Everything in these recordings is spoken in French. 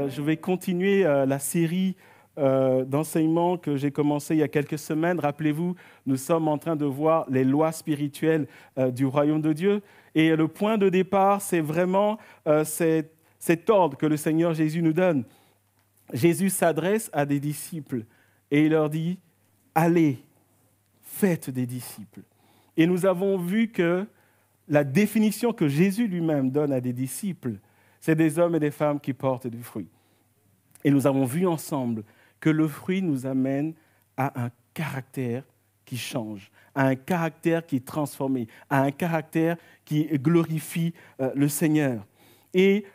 je vais continuer la série d'enseignements que j'ai commencé il y a quelques semaines. Rappelez-vous, nous sommes en train de voir les lois spirituelles du royaume de Dieu. Et le point de départ, c'est vraiment cet ordre que le Seigneur Jésus nous donne. Jésus s'adresse à des disciples et il leur dit « Allez, faites des disciples ». Et nous avons vu que la définition que Jésus lui-même donne à des disciples, c'est des hommes et des femmes qui portent du fruit. Et nous avons vu ensemble que le fruit nous amène à un caractère qui change, à un caractère qui est transformé, à un caractère qui glorifie le Seigneur. Et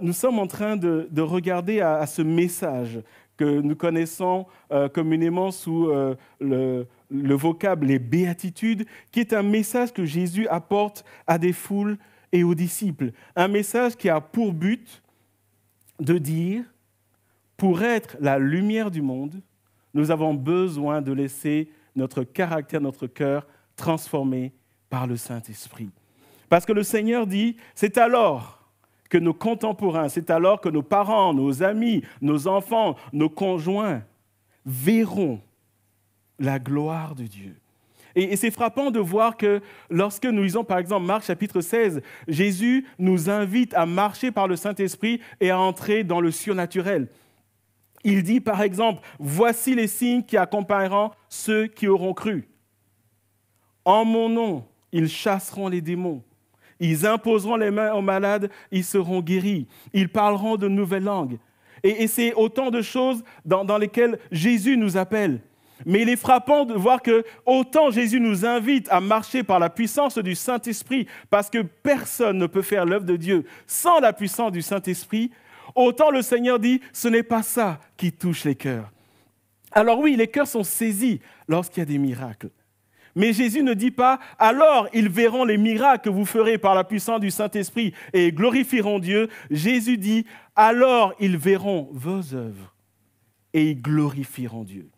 nous sommes en train de regarder à ce message que nous connaissons communément sous le vocable les béatitudes, qui est un message que Jésus apporte à des foules et aux disciples. Un message qui a pour but de dire, pour être la lumière du monde, nous avons besoin de laisser notre caractère, notre cœur transformé par le Saint-Esprit. Parce que le Seigneur dit, c'est alors que nos contemporains, c'est alors que nos parents, nos amis, nos enfants, nos conjoints verront la gloire de Dieu. Et c'est frappant de voir que lorsque nous lisons par exemple Marc chapitre 16, Jésus nous invite à marcher par le Saint-Esprit et à entrer dans le surnaturel. Il dit par exemple, « Voici les signes qui accompagneront ceux qui auront cru. En mon nom, ils chasseront les démons. Ils imposeront les mains aux malades, ils seront guéris. Ils parleront de nouvelles langues. » Et c'est autant de choses dans lesquelles Jésus nous appelle. Mais il est frappant de voir que autant Jésus nous invite à marcher par la puissance du Saint-Esprit, parce que personne ne peut faire l'œuvre de Dieu sans la puissance du Saint-Esprit, autant le Seigneur dit, ce n'est pas ça qui touche les cœurs. Alors oui, les cœurs sont saisis lorsqu'il y a des miracles. Mais Jésus ne dit pas, alors ils verront les miracles que vous ferez par la puissance du Saint-Esprit et glorifieront Dieu. Jésus dit, alors ils verront vos œuvres et ils glorifieront Dieu.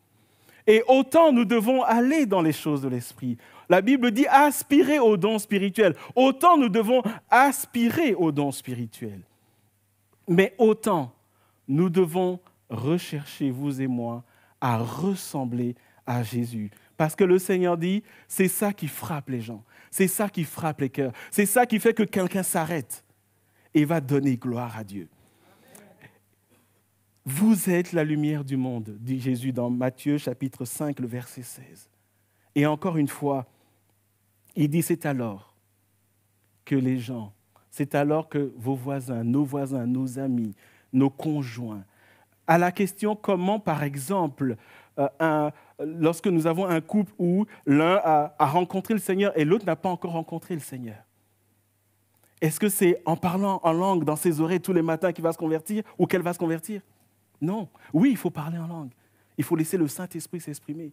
Et autant nous devons aller dans les choses de l'Esprit. La Bible dit aspirer aux dons spirituels. Autant nous devons aspirer aux dons spirituels. Mais autant nous devons rechercher, vous et moi, à ressembler à Jésus. Parce que le Seigneur dit, c'est ça qui frappe les gens. C'est ça qui frappe les cœurs. C'est ça qui fait que quelqu'un s'arrête et va donner gloire à Dieu. Vous êtes la lumière du monde, dit Jésus dans Matthieu chapitre 5, le verset 16. Et encore une fois, il dit, c'est alors que les gens, c'est alors que vos voisins, nos amis, nos conjoints, à la question comment, par exemple, lorsque nous avons un couple où l'un a rencontré le Seigneur et l'autre n'a pas encore rencontré le Seigneur, est-ce que c'est en parlant en langue dans ses oreilles tous les matins qu'il va se convertir ou qu'elle va se convertir ? Non. Oui, il faut parler en langue. Il faut laisser le Saint-Esprit s'exprimer.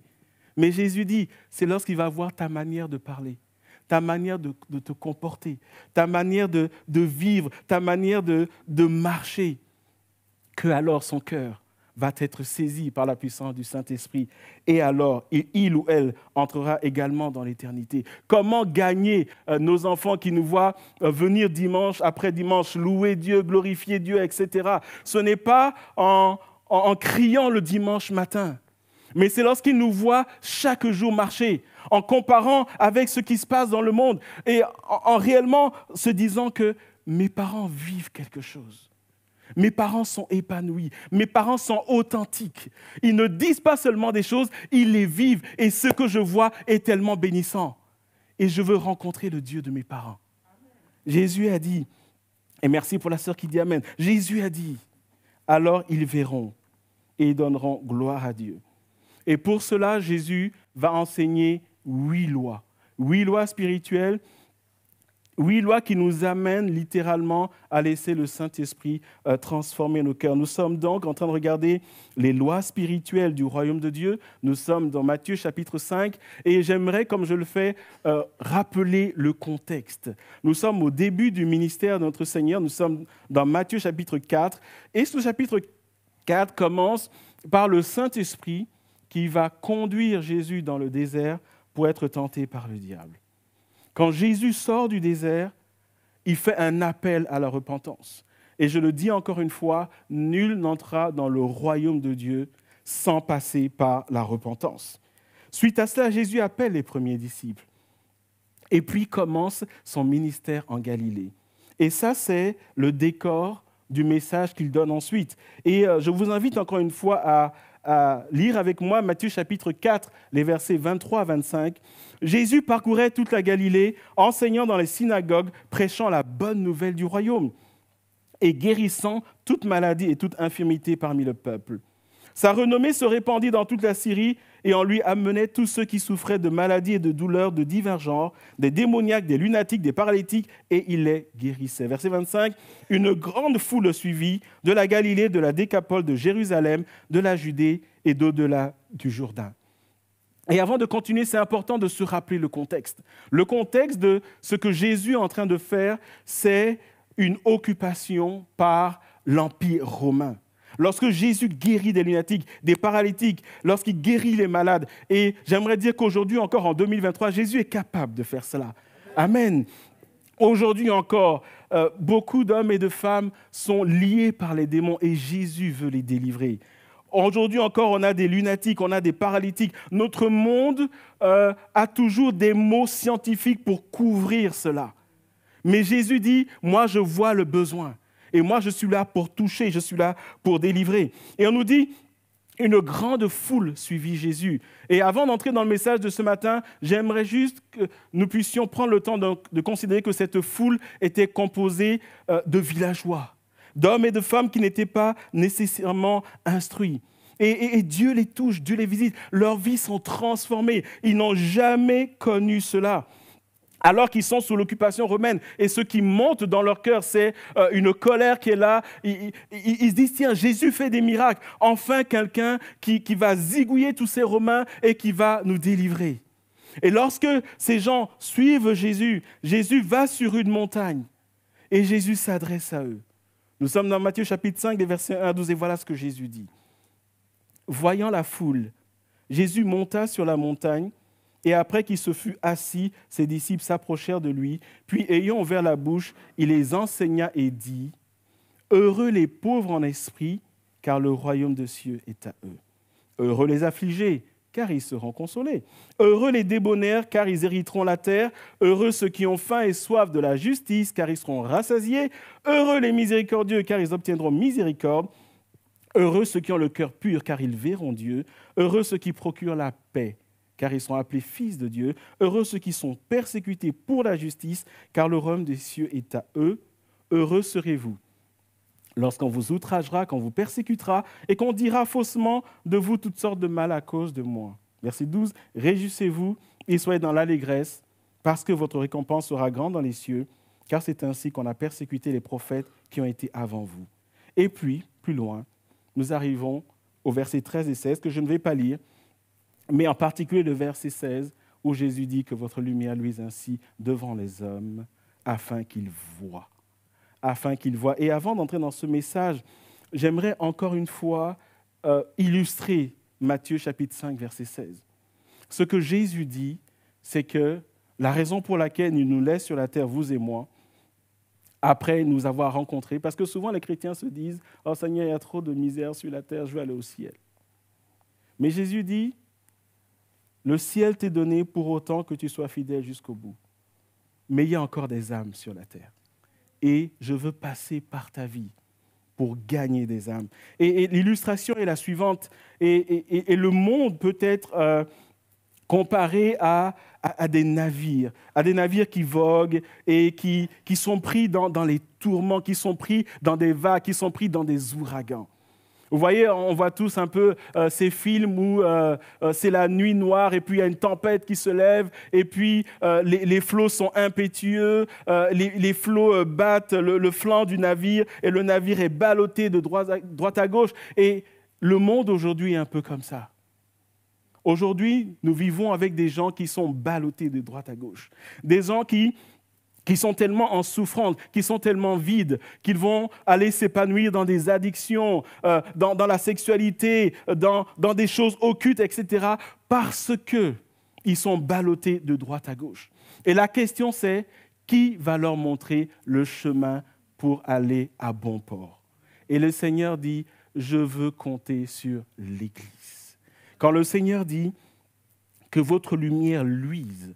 Mais Jésus dit, c'est lorsqu'il va voir ta manière de parler, ta manière de te comporter, ta manière de vivre, ta manière de marcher, que alors son cœur va être saisi par la puissance du Saint-Esprit. Et alors, il ou elle entrera également dans l'éternité. Comment gagner nos enfants qui nous voient venir dimanche après dimanche, louer Dieu, glorifier Dieu, etc. Ce n'est pas en criant le dimanche matin, mais c'est lorsqu'ils nous voient chaque jour marcher, en comparant avec ce qui se passe dans le monde et en réellement se disant que mes parents vivent quelque chose. Mes parents sont épanouis, mes parents sont authentiques. Ils ne disent pas seulement des choses, ils les vivent. Et ce que je vois est tellement bénissant. Et je veux rencontrer le Dieu de mes parents. Amen. Jésus a dit, et merci pour la sœur qui dit Amen, Jésus a dit, alors ils verront et ils donneront gloire à Dieu. Et pour cela, Jésus va enseigner 8 lois. 8 lois spirituelles. 8 lois qui nous amènent littéralement à laisser le Saint-Esprit transformer nos cœurs. Nous sommes donc en train de regarder les lois spirituelles du royaume de Dieu. Nous sommes dans Matthieu chapitre 5 et j'aimerais, comme je le fais, rappeler le contexte. Nous sommes au début du ministère de notre Seigneur. Nous sommes dans Matthieu chapitre 4 et ce chapitre 4 commence par le Saint-Esprit qui va conduire Jésus dans le désert pour être tenté par le diable. Quand Jésus sort du désert, il fait un appel à la repentance. Et je le dis encore une fois, nul n'entrera dans le royaume de Dieu sans passer par la repentance. Suite à cela, Jésus appelle les premiers disciples. Et puis commence son ministère en Galilée. Et ça, c'est le décor du message qu'il donne ensuite. Et je vous invite encore une fois à lire avec moi Matthieu chapitre 4, les versets 23 à 25. Jésus parcourait toute la Galilée, enseignant dans les synagogues, prêchant la bonne nouvelle du royaume et guérissant toute maladie et toute infirmité parmi le peuple. Sa renommée se répandit dans toute la Syrie et on lui amenait tous ceux qui souffraient de maladies et de douleurs de divers genres, des démoniaques, des lunatiques, des paralytiques, et il les guérissait. Verset 25, une grande foule le suivit de la Galilée, de la Décapole, de Jérusalem, de la Judée et d'au-delà du Jourdain. Et avant de continuer, c'est important de se rappeler le contexte. Le contexte de ce que Jésus est en train de faire, c'est une occupation par l'Empire romain. Lorsque Jésus guérit des lunatiques, des paralytiques, lorsqu'il guérit les malades, et j'aimerais dire qu'aujourd'hui encore, en 2023, Jésus est capable de faire cela. Amen. Aujourd'hui encore, beaucoup d'hommes et de femmes sont liés par les démons et Jésus veut les délivrer. Aujourd'hui encore, on a des lunatiques, on a des paralytiques. Notre monde a toujours des mots scientifiques pour couvrir cela. Mais Jésus dit, moi je vois le besoin. Et moi, je suis là pour toucher, je suis là pour délivrer. Et on nous dit, une grande foule suivit Jésus. Et avant d'entrer dans le message de ce matin, j'aimerais juste que nous puissions prendre le temps de considérer que cette foule était composée de villageois, d'hommes et de femmes qui n'étaient pas nécessairement instruits. Et Dieu les touche, Dieu les visite. Leurs vies sont transformées. Ils n'ont jamais connu cela. Alors qu'ils sont sous l'occupation romaine. Et ce qui monte dans leur cœur, c'est une colère qui est là. Ils se disent, tiens, Jésus fait des miracles. Enfin, quelqu'un qui va zigouiller tous ces Romains et qui va nous délivrer. Et lorsque ces gens suivent Jésus, Jésus va sur une montagne et Jésus s'adresse à eux. Nous sommes dans Matthieu chapitre 5, les versets 1 à 12, et voilà ce que Jésus dit. Voyant la foule, Jésus monta sur la montagne. Et après qu'il se fut assis, ses disciples s'approchèrent de lui, puis ayant ouvert la bouche, il les enseigna et dit, « Heureux les pauvres en esprit, car le royaume des cieux est à eux. Heureux les affligés, car ils seront consolés. Heureux les débonnaires, car ils hériteront la terre. Heureux ceux qui ont faim et soif de la justice, car ils seront rassasiés. Heureux les miséricordieux, car ils obtiendront miséricorde. Heureux ceux qui ont le cœur pur, car ils verront Dieu. Heureux ceux qui procurent la paix, car ils sont appelés fils de Dieu. Heureux ceux qui sont persécutés pour la justice, car le royaume des cieux est à eux. Heureux serez-vous lorsqu'on vous outragera, qu'on vous persécutera, et qu'on dira faussement de vous toutes sortes de mal à cause de moi. Verset 12, réjouissez-vous et soyez dans l'allégresse, parce que votre récompense sera grande dans les cieux, car c'est ainsi qu'on a persécuté les prophètes qui ont été avant vous. Et puis, plus loin, nous arrivons au verset 13 et 16, que je ne vais pas lire, mais en particulier le verset 16, où Jésus dit que votre lumière luise ainsi devant les hommes, afin qu'ils voient. Afin qu'ils voient. Et avant d'entrer dans ce message, j'aimerais encore une fois illustrer Matthieu chapitre 5, verset 16. Ce que Jésus dit, c'est que la raison pour laquelle il nous laisse sur la terre, vous et moi, après nous avoir rencontrés, parce que souvent les chrétiens se disent « Oh Seigneur, il y a trop de misère sur la terre, je veux aller au ciel. » Mais Jésus dit « Le ciel t'est donné pour autant que tu sois fidèle jusqu'au bout. Mais il y a encore des âmes sur la terre. Et je veux passer par ta vie pour gagner des âmes. » Et l'illustration est la suivante. Et le monde peut être comparé à des navires qui voguent et qui sont pris dans les tourments, qui sont pris dans des vagues, qui sont pris dans des ouragans. Vous voyez, on voit tous un peu ces films où c'est la nuit noire et puis il y a une tempête qui se lève et puis les flots sont impétueux, les flots battent le flanc du navire et le navire est ballotté de droite à gauche. Et le monde aujourd'hui est un peu comme ça. Aujourd'hui, nous vivons avec des gens qui sont ballottés de droite à gauche. Des gens qui sont tellement en souffrance, qui sont tellement vides, qu'ils vont aller s'épanouir dans des addictions, dans la sexualité, dans des choses occultes, etc., parce qu'ils sont ballottés de droite à gauche. Et la question, c'est qui va leur montrer le chemin pour aller à bon port. Et le Seigneur dit, je veux compter sur l'Église. Quand le Seigneur dit que votre lumière luise,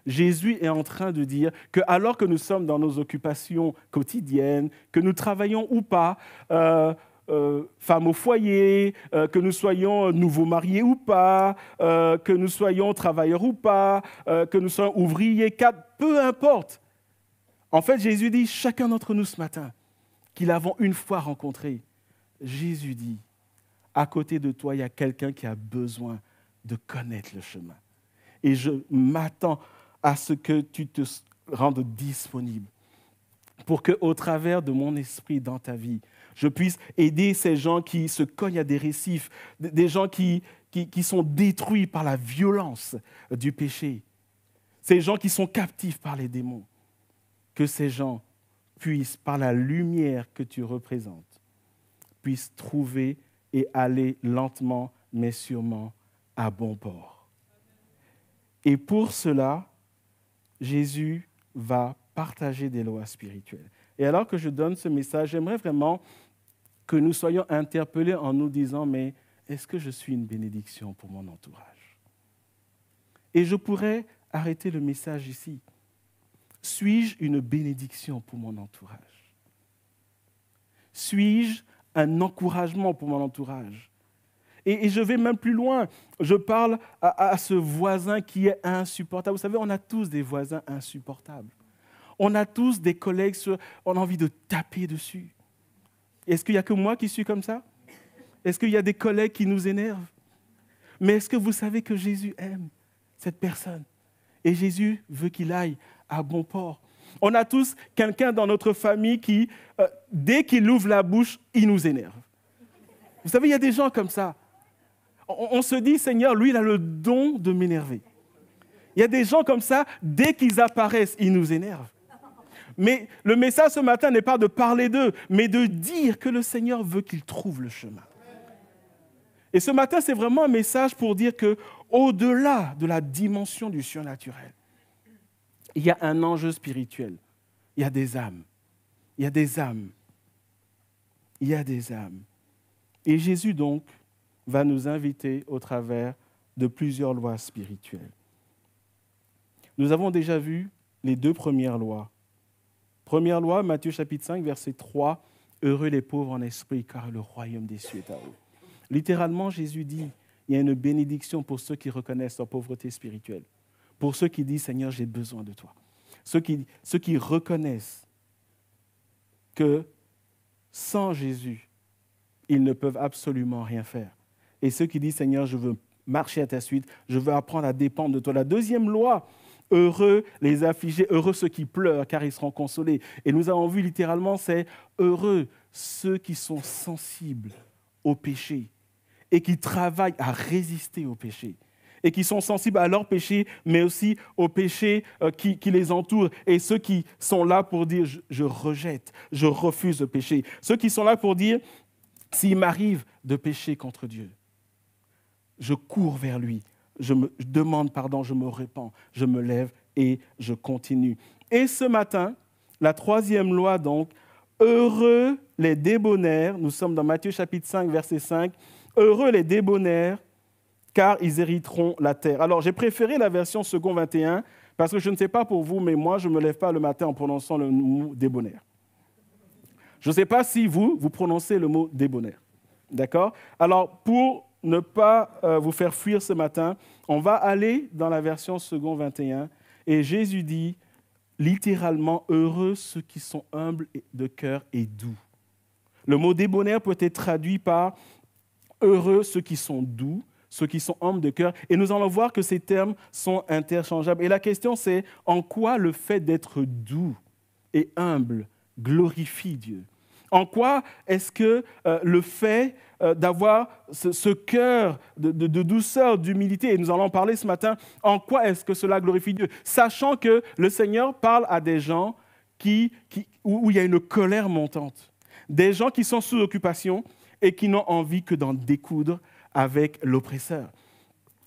Jésus est en train de dire que alors que nous sommes dans nos occupations quotidiennes, que nous travaillons ou pas, femmes au foyer, que nous soyons nouveaux mariés ou pas, que nous soyons travailleurs ou pas, que nous soyons ouvriers, cadres, peu importe. En fait, Jésus dit, chacun d'entre nous ce matin, qui l'avons une fois rencontré, Jésus dit, à côté de toi, il y a quelqu'un qui a besoin de connaître le chemin. Et je m'attends à ce que tu te rendes disponible pour qu'au travers de mon esprit dans ta vie, je puisse aider ces gens qui se cognent à des récifs, des gens qui sont détruits par la violence du péché, ces gens qui sont captifs par les démons, que ces gens puissent, par la lumière que tu représentes, puissent trouver et aller lentement mais sûrement à bon port. Et pour cela, Jésus va partager des lois spirituelles. Et alors que je donne ce message, j'aimerais vraiment que nous soyons interpellés en nous disant, mais est-ce que je suis une bénédiction pour mon entourage? Et je pourrais arrêter le message ici. Suis-je une bénédiction pour mon entourage? Suis-je un encouragement pour mon entourage? Et je vais même plus loin. Je parle à ce voisin qui est insupportable. Vous savez, on a tous des voisins insupportables. On a tous des collègues, on a envie de taper dessus. Est-ce qu'il n'y a que moi qui suis comme ça? Est-ce qu'il y a des collègues qui nous énervent? Mais est-ce que vous savez que Jésus aime cette personne? Et Jésus veut qu'il aille à bon port. On a tous quelqu'un dans notre famille qui, dès qu'il ouvre la bouche, il nous énerve. Vous savez, il y a des gens comme ça. On se dit, Seigneur, lui, il a le don de m'énerver. Il y a des gens comme ça, dès qu'ils apparaissent, ils nous énervent. Mais le message ce matin n'est pas de parler d'eux, mais de dire que le Seigneur veut qu'ils trouvent le chemin. Et ce matin, c'est vraiment un message pour dire qu'au-delà de la dimension du surnaturel, il y a un enjeu spirituel. Il y a des âmes. Il y a des âmes. Il y a des âmes. Et Jésus, donc, va nous inviter au travers de plusieurs lois spirituelles. Nous avons déjà vu les deux premières lois. Première loi, Matthieu chapitre 5, verset 3, « Heureux les pauvres en esprit, car le royaume des cieux est à eux. » Littéralement, Jésus dit, il y a une bénédiction pour ceux qui reconnaissent leur pauvreté spirituelle, pour ceux qui disent, « Seigneur, j'ai besoin de toi. » Ceux qui reconnaissent que sans Jésus, ils ne peuvent absolument rien faire. Et ceux qui disent, Seigneur, je veux marcher à ta suite, je veux apprendre à dépendre de toi. La deuxième loi, heureux les affligés, heureux ceux qui pleurent, car ils seront consolés. Et nous avons vu littéralement, c'est heureux ceux qui sont sensibles au péché et qui travaillent à résister au péché. Et qui sont sensibles à leur péché, mais aussi au péché qui les entoure. Et ceux qui sont là pour dire, je rejette, je refuse le péché. Ceux qui sont là pour dire, s'il m'arrive de pécher contre Dieu, je cours vers lui, je demande pardon, je me répands, je me lève et je continue. Et ce matin, la troisième loi donc, heureux les débonnaires, nous sommes dans Matthieu chapitre 5, verset 5, heureux les débonnaires, car ils hériteront la terre. Alors, j'ai préféré la version second 21, parce que je ne sais pas pour vous, mais moi, je ne me lève pas le matin en prononçant le mot débonnaire. Je ne sais pas si vous prononcez le mot débonnaire. D'accord? Alors, pour ne pas vous faire fuir ce matin, on va aller dans la version second 21, et Jésus dit, littéralement, heureux ceux qui sont humbles de cœur et doux. Le mot débonnaire peut être traduit par heureux ceux qui sont doux, ceux qui sont humbles de cœur. Et nous allons voir que ces termes sont interchangeables. Et la question, c'est en quoi le fait d'être doux et humble glorifie Dieu? En quoi est-ce que le fait d'avoir ce cœur de douceur, d'humilité, et nous allons en parler ce matin, en quoi est-ce que cela glorifie Dieu? Sachant que le Seigneur parle à des gens où il y a une colère montante, des gens qui sont sous occupation et qui n'ont envie que d'en découdre avec l'oppresseur.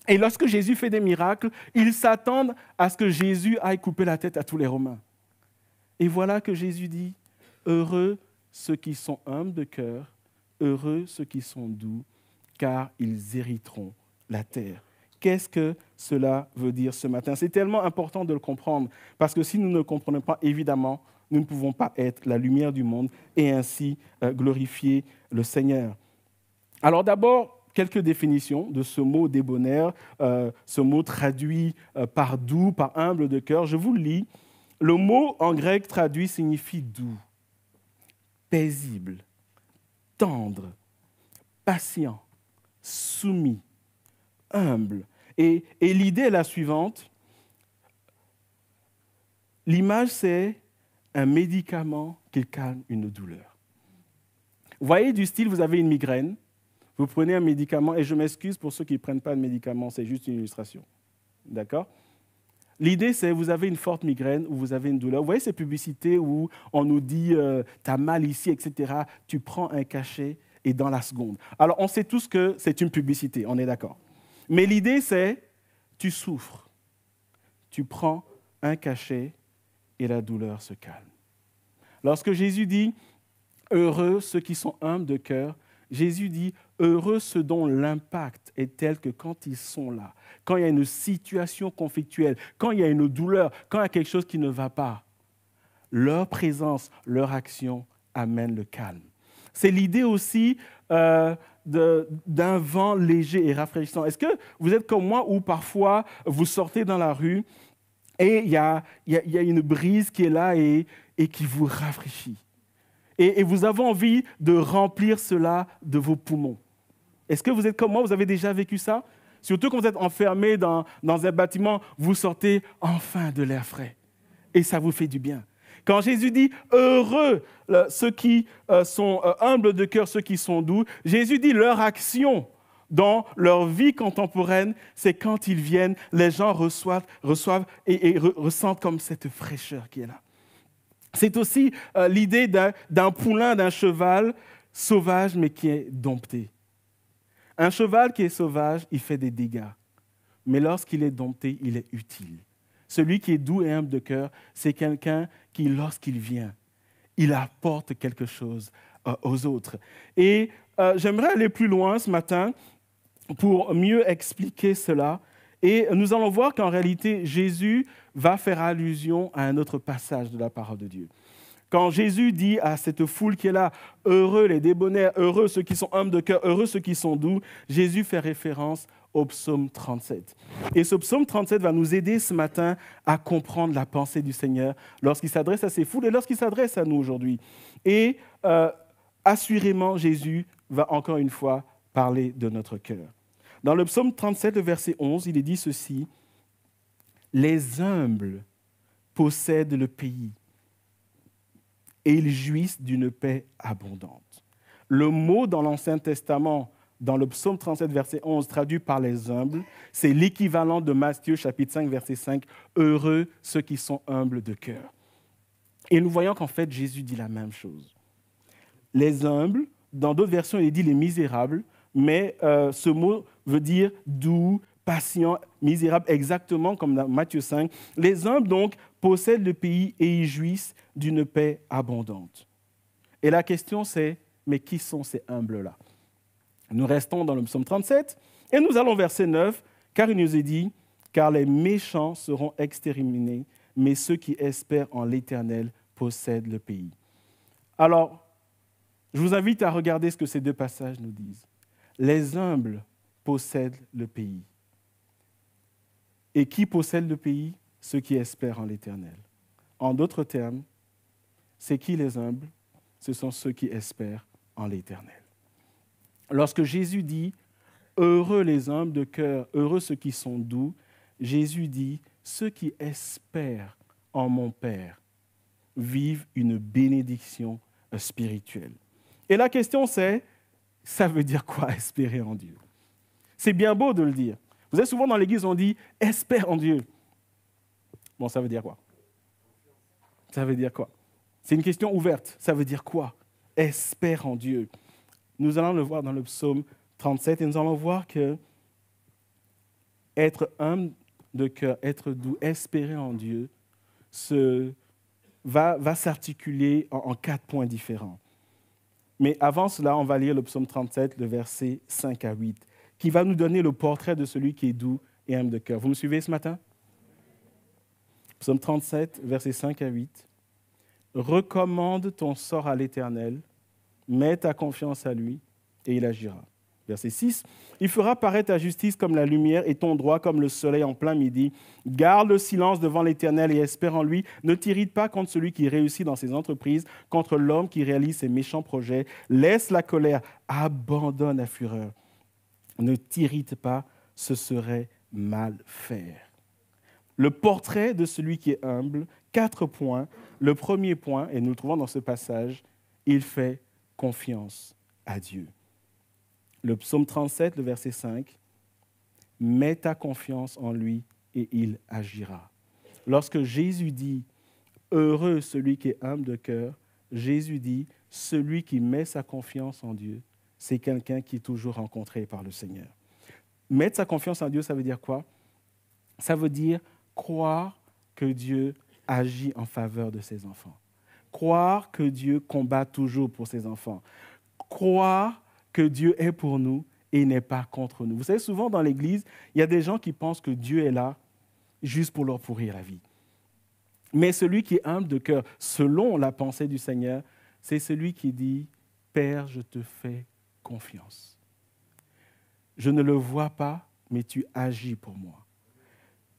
Et lorsque Jésus fait des miracles, ils s'attendent à ce que Jésus aille couper la tête à tous les Romains. Et voilà que Jésus dit, heureux ceux qui sont humbles de cœur, heureux ceux qui sont doux, car ils hériteront la terre. Qu'est-ce que cela veut dire ce matin? C'est tellement important de le comprendre, parce que si nous ne le comprenons pas, évidemment, nous ne pouvons pas être la lumière du monde et ainsi glorifier le Seigneur. Alors d'abord, quelques définitions de ce mot débonnaire, ce mot traduit par doux, par humble de cœur. Je vous le lis. Le mot en grec traduit signifie doux, paisible, tendre, patient, soumis, humble. Et l'idée est la suivante. L'image, c'est un médicament qui calme une douleur. Vous voyez, du style, vous avez une migraine, vous prenez un médicament, et je m'excuse pour ceux qui ne prennent pas de médicament, c'est juste une illustration. D'accord ? L'idée, c'est vous avez une forte migraine ou vous avez une douleur. Vous voyez ces publicités où on nous dit « t'as mal ici, etc. » Tu prends un cachet et dans la seconde. Alors, on sait tous que c'est une publicité, on est d'accord. Mais l'idée, c'est tu souffres. Tu prends un cachet et la douleur se calme. Lorsque Jésus dit « heureux ceux qui sont humbles de cœur », Jésus dit « heureux ceux dont l'impact est tel que quand ils sont là, quand il y a une situation conflictuelle, quand il y a une douleur, quand il y a quelque chose qui ne va pas, leur présence, leur action amène le calme. » C'est l'idée aussi d'un vent léger et rafraîchissant. Est-ce que vous êtes comme moi où parfois vous sortez dans la rue et il y a une brise qui est là et qui vous rafraîchit? Et vous avez envie de remplir cela de vos poumons. Est-ce que vous êtes comme moi, vous avez déjà vécu ça? Surtout quand vous êtes enfermé dans un bâtiment, vous sortez enfin de l'air frais. Et ça vous fait du bien. Quand Jésus dit « heureux ceux qui sont humbles de cœur, ceux qui sont doux », Jésus dit leur action dans leur vie contemporaine, c'est quand ils viennent, les gens reçoivent et ressentent comme cette fraîcheur qui est là. C'est aussi l'idée d'un poulain, d'un cheval sauvage, mais qui est dompté. Un cheval qui est sauvage, il fait des dégâts. Mais lorsqu'il est dompté, il est utile. Celui qui est doux et humble de cœur, c'est quelqu'un qui, lorsqu'il vient, il apporte quelque chose aux autres. Et j'aimerais aller plus loin ce matin pour mieux expliquer cela. Et nous allons voir qu'en réalité, Jésus va faire allusion à un autre passage de la parole de Dieu. Quand Jésus dit à cette foule qui est là, « heureux les débonnaires, heureux ceux qui sont humbles de cœur, heureux ceux qui sont doux », Jésus fait référence au psaume 37. Et ce psaume 37 va nous aider ce matin à comprendre la pensée du Seigneur lorsqu'il s'adresse à ces foules et lorsqu'il s'adresse à nous aujourd'hui. Et assurément, Jésus va encore une fois parler de notre cœur. Dans le psaume 37, le verset 11, il est dit ceci, « Les humbles possèdent le pays et ils jouissent d'une paix abondante. » Le mot dans l'Ancien Testament, dans le psaume 37, verset 11, traduit par les humbles, c'est l'équivalent de Matthieu, chapitre 5, verset 5, « Heureux ceux qui sont humbles de cœur. » Et nous voyons qu'en fait, Jésus dit la même chose. Les humbles, dans d'autres versions, il dit les misérables, mais ce mot veut dire doux, patient, misérable, exactement comme dans Matthieu 5. Les humbles, donc, possèdent le pays et y jouissent d'une paix abondante. Et la question, c'est, mais qui sont ces humbles-là? Nous restons dans le psaume 37 et nous allons au verset 9, car il nous est dit, « Car les méchants seront exterminés, mais ceux qui espèrent en l'Éternel possèdent le pays. » Alors, je vous invite à regarder ce que ces deux passages nous disent. Les humbles possèdent le pays. Et qui possède le pays? Ceux qui espèrent en l'Éternel. En d'autres termes, c'est qui les humbles? Ce sont ceux qui espèrent en l'Éternel. Lorsque Jésus dit « Heureux les humbles de cœur, heureux ceux qui sont doux », Jésus dit « Ceux qui espèrent en mon Père vivent une bénédiction spirituelle. » Et la question c'est, ça veut dire quoi espérer en Dieu? C'est bien beau de le dire. Vous savez, souvent dans l'église, on dit « espère en Dieu ». Bon, ça veut dire quoi? Ça veut dire quoi? C'est une question ouverte. Ça veut dire quoi? Espère en Dieu. Nous allons le voir dans le psaume 37 et nous allons voir que être humble de cœur, être doux, espérer en Dieu, se va s'articuler en 4 points différents. Mais avant cela, on va lire le psaume 37, le verset 5 à 8, qui va nous donner le portrait de celui qui est doux et humble de cœur. Vous me suivez ce matin? Psaume 37, versets 5 à 8. « Recommande ton sort à l'Éternel, mets ta confiance à lui, et il agira. » Verset 6. « Il fera paraître ta justice comme la lumière et ton droit comme le soleil en plein midi. Garde le silence devant l'Éternel et espère en lui. Ne t'irrite pas contre celui qui réussit dans ses entreprises, contre l'homme qui réalise ses méchants projets. Laisse la colère, abandonne la fureur. Ne t'irrite pas, ce serait mal faire. » Le portrait de celui qui est humble, 4 points. Le premier point, et nous le trouvons dans ce passage, il fait confiance à Dieu. Le psaume 37, le verset 5, « Mets ta confiance en lui et il agira. » Lorsque Jésus dit « Heureux celui qui est humble de cœur », Jésus dit « Celui qui met sa confiance en Dieu, c'est quelqu'un qui est toujours rencontré par le Seigneur. » Mettre sa confiance en Dieu, ça veut dire quoi? Ça veut dire croire que Dieu agit en faveur de ses enfants. Croire que Dieu combat toujours pour ses enfants. Croire que Dieu est pour nous et n'est pas contre nous. Vous savez, souvent dans l'Église, il y a des gens qui pensent que Dieu est là juste pour leur pourrir la vie. Mais celui qui est humble de cœur, selon la pensée du Seigneur, c'est celui qui dit « Père, je te fais confiance. Je ne le vois pas, mais tu agis pour moi.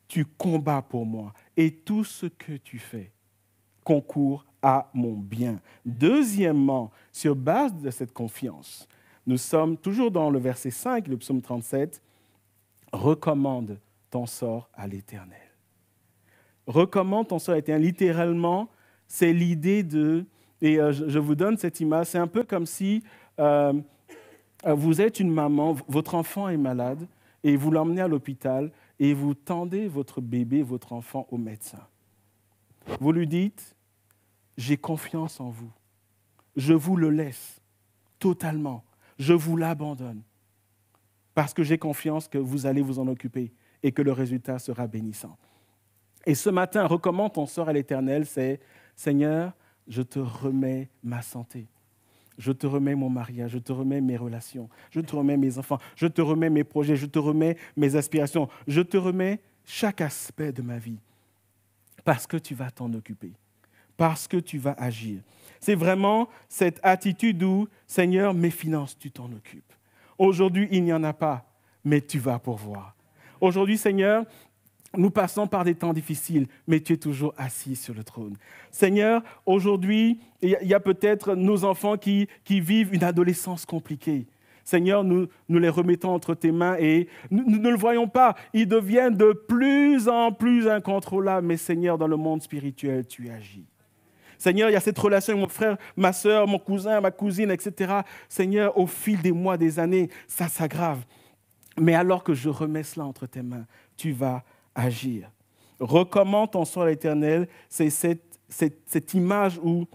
Tu combats pour moi et tout ce que tu fais concourt à mon bien. » Deuxièmement, sur base de cette confiance, nous sommes toujours dans le verset 5, le psaume 37, « Recommande ton sort à l'Éternel. » Recommande ton sort à l'Éternel. Littéralement, c'est l'idée de, et je vous donne cette image, c'est un peu comme si vous êtes une maman, votre enfant est malade et vous l'emmenez à l'hôpital et vous tendez votre bébé, votre enfant au médecin. Vous lui dites, j'ai confiance en vous. Je vous le laisse totalement. Je vous l'abandonne. Parce que j'ai confiance que vous allez vous en occuper et que le résultat sera bénissant. Et ce matin, recommande ton sort à l'Éternel, c'est Seigneur, je te remets ma santé. Je te remets mon mariage, je te remets mes relations, je te remets mes enfants, je te remets mes projets, je te remets mes aspirations, je te remets chaque aspect de ma vie parce que tu vas t'en occuper, parce que tu vas agir. C'est vraiment cette attitude où, Seigneur, mes finances, tu t'en occupes. Aujourd'hui, il n'y en a pas, mais tu vas pourvoir. Aujourd'hui, Seigneur, nous passons par des temps difficiles, mais tu es toujours assis sur le trône. Seigneur, aujourd'hui, il y a peut-être nos enfants qui vivent une adolescence compliquée. Seigneur, nous les remettons entre tes mains et nous ne le voyons pas. Ils deviennent de plus en plus incontrôlables. Mais Seigneur, dans le monde spirituel, tu agis. Seigneur, il y a cette relation avec mon frère, ma soeur, mon cousin, ma cousine, etc. Seigneur, au fil des mois, des années, ça s'aggrave. Mais alors que je remets cela entre tes mains, tu vas agir. Recommande ton sort à l'Éternel, c'est cette image où,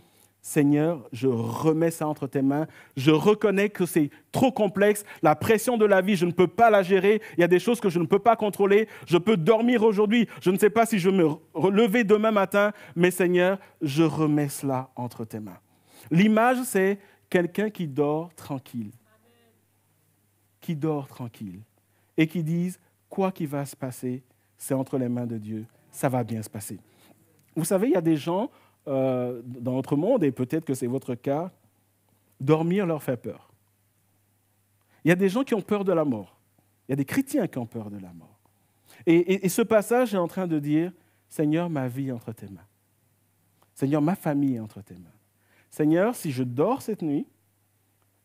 Seigneur, je remets ça entre tes mains, je reconnais que c'est trop complexe, la pression de la vie, je ne peux pas la gérer, il y a des choses que je ne peux pas contrôler, je peux dormir aujourd'hui, je ne sais pas si je vais me relever demain matin, mais Seigneur, je remets cela entre tes mains. L'image, c'est quelqu'un qui dort tranquille, qui dort tranquille et qui dise, quoi qu'il va se passer, c'est entre les mains de Dieu, ça va bien se passer. Vous savez, il y a des gens dans notre monde, et peut-être que c'est votre cas, dormir leur fait peur. Il y a des gens qui ont peur de la mort. Il y a des chrétiens qui ont peur de la mort. Et ce passage est en train de dire, Seigneur, ma vie est entre tes mains. Seigneur, ma famille est entre tes mains. Seigneur, si je dors cette nuit,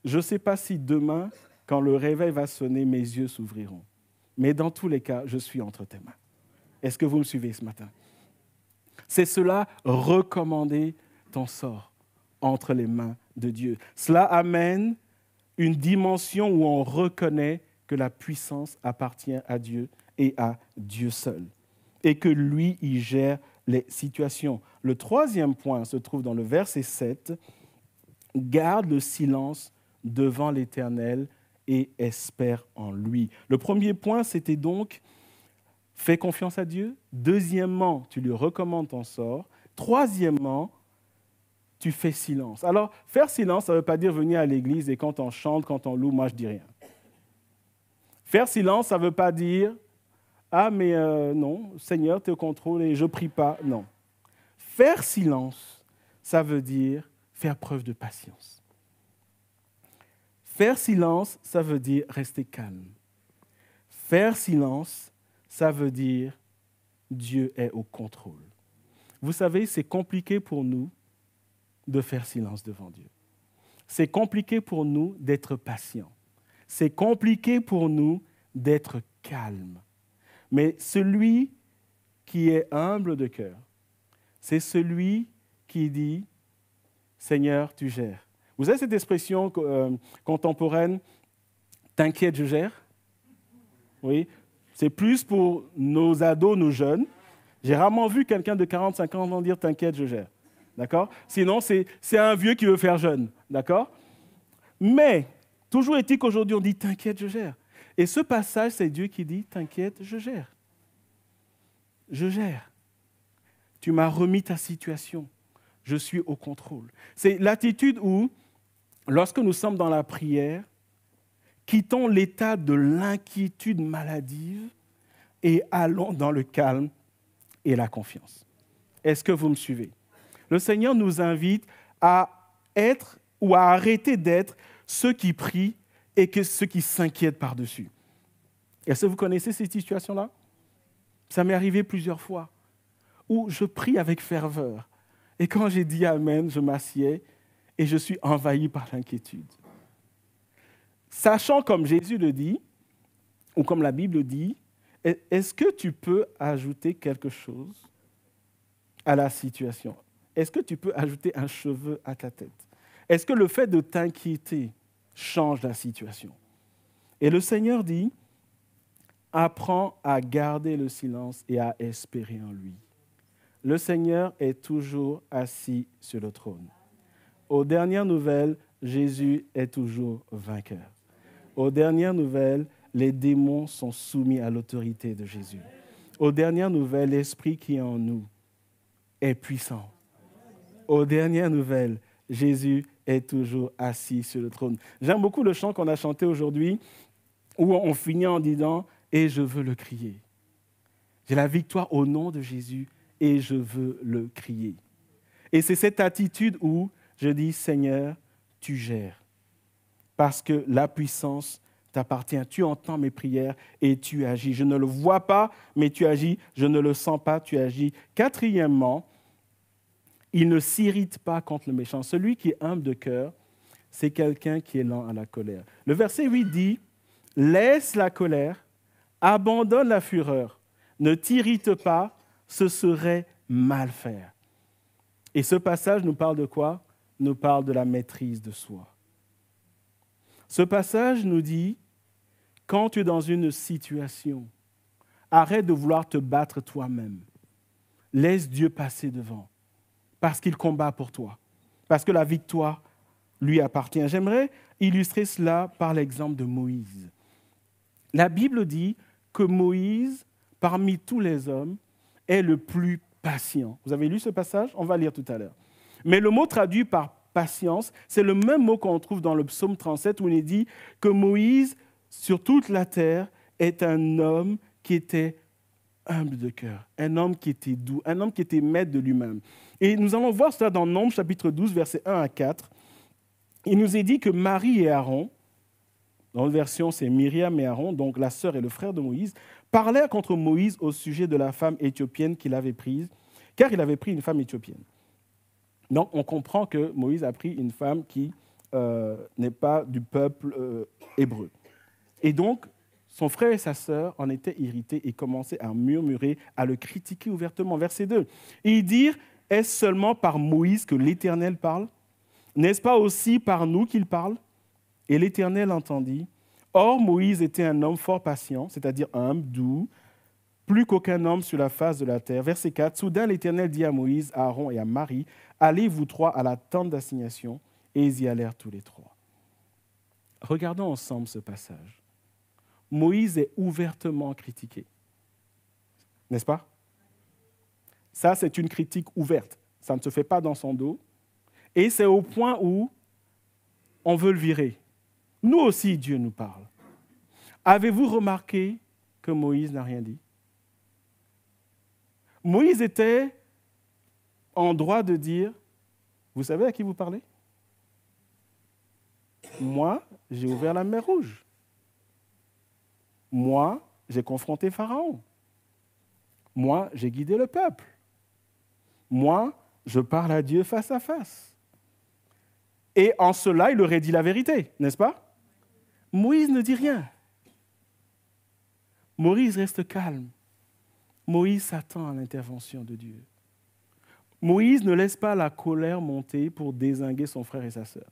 je ne sais pas si demain, quand le réveil va sonner, mes yeux s'ouvriront. Mais dans tous les cas, je suis entre tes mains. Est-ce que vous me suivez ce matin? C'est cela, recommander ton sort entre les mains de Dieu. Cela amène une dimension où on reconnaît que la puissance appartient à Dieu et à Dieu seul. Et que lui, il gère les situations. Le troisième point se trouve dans le verset 7. Garde le silence devant l'Éternel et espère en lui. Le premier point, c'était donc, fais confiance à Dieu. Deuxièmement, tu lui recommandes ton sort. Troisièmement, tu fais silence. Alors, faire silence, ça ne veut pas dire venir à l'église et quand on chante, quand on loue, moi je dis rien. Faire silence, ça ne veut pas dire « Ah, mais non, Seigneur, tu es au contrôle et je ne prie pas. » Non. Faire silence, ça veut dire faire preuve de patience. Faire silence, ça veut dire rester calme. Faire silence, ça veut dire Dieu est au contrôle. Vous savez, c'est compliqué pour nous de faire silence devant Dieu. C'est compliqué pour nous d'être patients. C'est compliqué pour nous d'être calmes. Mais celui qui est humble de cœur, c'est celui qui dit « Seigneur, tu gères ». Vous avez cette expression contemporaine « t'inquiète, je gère ». Oui, c'est plus pour nos ados, nos jeunes. J'ai rarement vu quelqu'un de 40-50 ans dire « t'inquiète, je gère ». D'accord ? Sinon, c'est un vieux qui veut faire jeune. D'accord ? Mais, toujours est-il qu'aujourd'hui, on dit « t'inquiète, je gère ». Et ce passage, c'est Dieu qui dit « t'inquiète, je gère ». Je gère. Tu m'as remis ta situation. Je suis au contrôle. C'est l'attitude où, lorsque nous sommes dans la prière, quittons l'état de l'inquiétude maladive et allons dans le calme et la confiance. Est-ce que vous me suivez ? Le Seigneur nous invite à être ou à arrêter d'être ceux qui prient et ceux qui s'inquiètent par-dessus. Est-ce que vous connaissez cette situation-là ? Ça m'est arrivé plusieurs fois où je prie avec ferveur. Et quand j'ai dit Amen, je m'assieds et je suis envahi par l'inquiétude. Sachant comme Jésus le dit, ou comme la Bible dit, est-ce que tu peux ajouter quelque chose à la situation ? Est-ce que tu peux ajouter un cheveu à ta tête ? Est-ce que le fait de t'inquiéter change la situation ? Et le Seigneur dit, apprends à garder le silence et à espérer en lui. Le Seigneur est toujours assis sur le trône. Aux dernières nouvelles, Jésus est toujours vainqueur. Aux dernières nouvelles, les démons sont soumis à l'autorité de Jésus. Aux dernières nouvelles, l'Esprit qui est en nous est puissant. Aux dernières nouvelles, Jésus est toujours assis sur le trône. J'aime beaucoup le chant qu'on a chanté aujourd'hui, où on finit en disant « Et je veux le crier ». J'ai la victoire au nom de Jésus et je veux le crier. Et c'est cette attitude où je dis « Seigneur, tu gères ». Parce que la puissance t'appartient. Tu entends mes prières et tu agis. Je ne le vois pas, mais tu agis. Je ne le sens pas, tu agis. Quatrièmement, il ne s'irrite pas contre le méchant. Celui qui est humble de cœur, c'est quelqu'un qui est lent à la colère. Le verset 8 dit « Laisse la colère, abandonne la fureur, ne t'irrite pas, ce serait mal faire. » Et ce passage nous parle de quoi ? Nous parle de la maîtrise de soi. Ce passage nous dit, quand tu es dans une situation, arrête de vouloir te battre toi-même. Laisse Dieu passer devant, parce qu'il combat pour toi, parce que la victoire lui appartient. J'aimerais illustrer cela par l'exemple de Moïse. La Bible dit que Moïse, parmi tous les hommes, est le plus patient. Vous avez lu ce passage ? On va lire tout à l'heure. Mais le mot traduit par patience, c'est le même mot qu'on trouve dans le psaume 37 où il est dit que Moïse, sur toute la terre, est un homme qui était humble de cœur, un homme qui était doux, un homme qui était maître de lui-même. Et nous allons voir cela dans Nombres, chapitre 12, versets 1 à 4. Il nous est dit que Marie et Aaron, dans une version c'est Myriam et Aaron, donc la sœur et le frère de Moïse, parlaient contre Moïse au sujet de la femme éthiopienne qu'il avait prise, car il avait pris une femme éthiopienne. Donc on comprend que Moïse a pris une femme qui n'est pas du peuple hébreu. Et donc, son frère et sa sœur en étaient irrités et commençaient à murmurer, à le critiquer ouvertement. Verset 2. Et ils dirent, est-ce seulement par Moïse que l'Éternel parle ? N'est-ce pas aussi par nous qu'il parle ? Et l'Éternel entendit. Or, Moïse était un homme fort patient, c'est-à-dire humble, doux, plus qu'aucun homme sur la face de la terre. Verset 4. Soudain, l'Éternel dit à Moïse, à Aaron et à Marie, allez vous trois à la tente d'assignation. Et ils y allèrent tous les trois. Regardons ensemble ce passage. Moïse est ouvertement critiqué. N'est-ce pas ? Ça, c'est une critique ouverte. ça ne se fait pas dans son dos, et c'est au point où on veut le virer. Nous aussi, Dieu nous parle. Avez-vous remarqué que Moïse n'a rien dit? Moïse était en droit de dire, vous savez à qui vous parlez? Moi, j'ai ouvert la mer Rouge. Moi, j'ai confronté Pharaon. Moi, j'ai guidé le peuple. Moi, je parle à Dieu face à face. Et en cela, il aurait dit la vérité, n'est-ce pas? Moïse ne dit rien. Moïse reste calme. Moïse s'attend à l'intervention de Dieu. Moïse ne laisse pas la colère monter pour dézinguer son frère et sa sœur.